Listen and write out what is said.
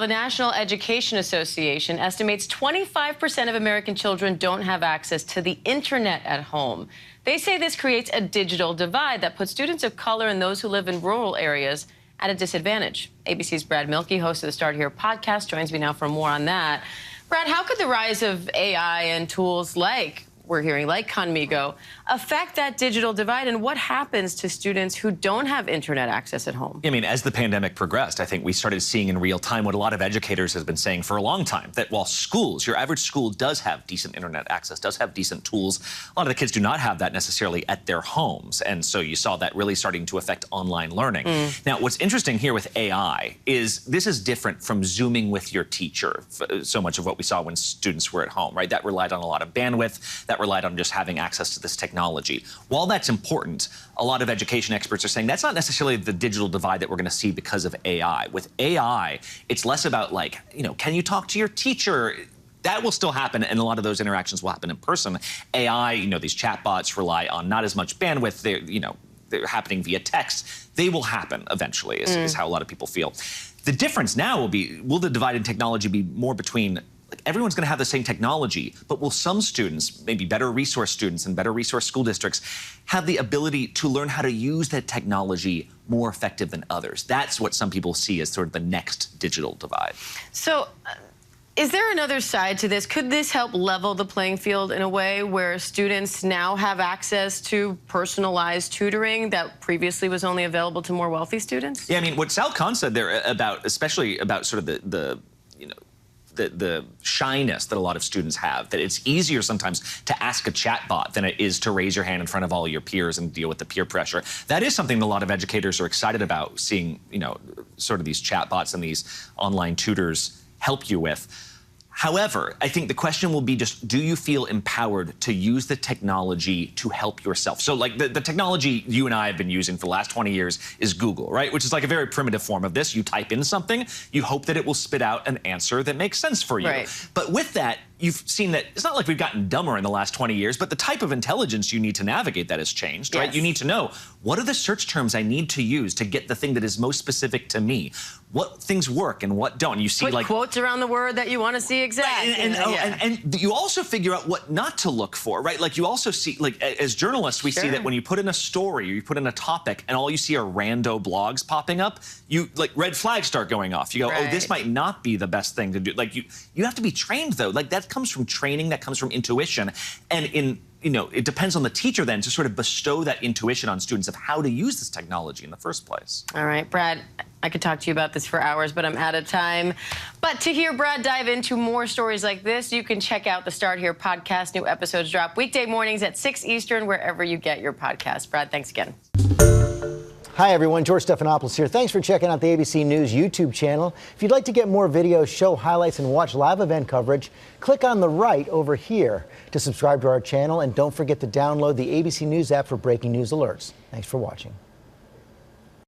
The National Education Association estimates 25% of American children don't have access to the internet at home. They say this creates a digital divide that puts students of color and those who live in rural areas at a disadvantage. ABC's Brad Milkey, host of the Start Here podcast, joins me now for more on that. Brad, how could the rise of AI and tools like Conmigo affect that digital divide, and what happens to students who don't have internet access at home? I mean, as the pandemic progressed, I think we started seeing in real time what a lot of educators have been saying for a long time, that while schools, your average school does have decent internet access, does have decent tools, a lot of the kids do not have that necessarily at their homes. And so you saw that really starting to affect online learning. Now, what's interesting here with AI is this is different from Zooming with your teacher, so much of what we saw when students were at home, right? That relied on a lot of bandwidth, that relied on just having access to this technology. While that's important, a lot of education experts are saying that's not necessarily the digital divide that we're going to see because of AI. With AI, it's less about, like, you know, can you talk to your teacher? That will still happen, and a lot of those interactions will happen in person. AI, you know, these chatbots rely on not as much bandwidth. They're happening via text. They will happen eventually, is how a lot of people feel. The difference now will be, will the divide in technology be more between, like, everyone's going to have the same technology, but will some students, maybe better resource students and better resource school districts, have the ability to learn how to use that technology more effective than others? That's what some people see as sort of the next digital divide. So, is there another side to this? Could this help level the playing field in a way where students now have access to personalized tutoring that previously was only available to more wealthy students? Yeah, I mean, what Sal Khan said there about, especially about sort of the shyness that a lot of students have, that it's easier sometimes to ask a chatbot than it is to raise your hand in front of all your peers and deal with the peer pressure. That is something that a lot of educators are excited about, seeing, you know, sort of these chatbots and these online tutors help you with. However, I think the question will be just, do you feel empowered to use the technology to help yourself? So, like, the technology you and I have been using for the last 20 years is Google, right? Which is like a very primitive form of this. You type in something, you hope that it will spit out an answer that makes sense for you. Right. But with that, you've seen that it's not like we've gotten dumber in the last 20 years, but the type of intelligence you need to navigate that has changed, right? Yes. You need to know, what are the search terms I need to use to get the thing that is most specific to me? What things work and what don't? You see, put like, quotes around the word that you want to see exact. Right, and you also figure out what not to look for, right? Like, you also see, like, as journalists, we see that when you put in a story or you put in a topic and all you see are rando blogs popping up, like, red flags start going off. You go, oh, this might not be the best thing to do. Like, you have to be trained, though. Like, that comes from training, that comes from intuition. And you know, it depends on the teacher then to sort of bestow that intuition on students of how to use this technology in the first place. All right, Brad, I could talk to you about this for hours, but I'm out of time. But to hear Brad dive into more stories like this, you can check out the Start Here podcast. New episodes drop weekday mornings at 6 Eastern, wherever you get your podcast. Brad, thanks again. Hi, everyone. George Stephanopoulos here. Thanks for checking out the ABC News YouTube channel. If you'd like to get more videos, show highlights, and watch live event coverage, click on the right over here to subscribe to our channel. And don't forget to download the ABC News app for breaking news alerts. Thanks for watching.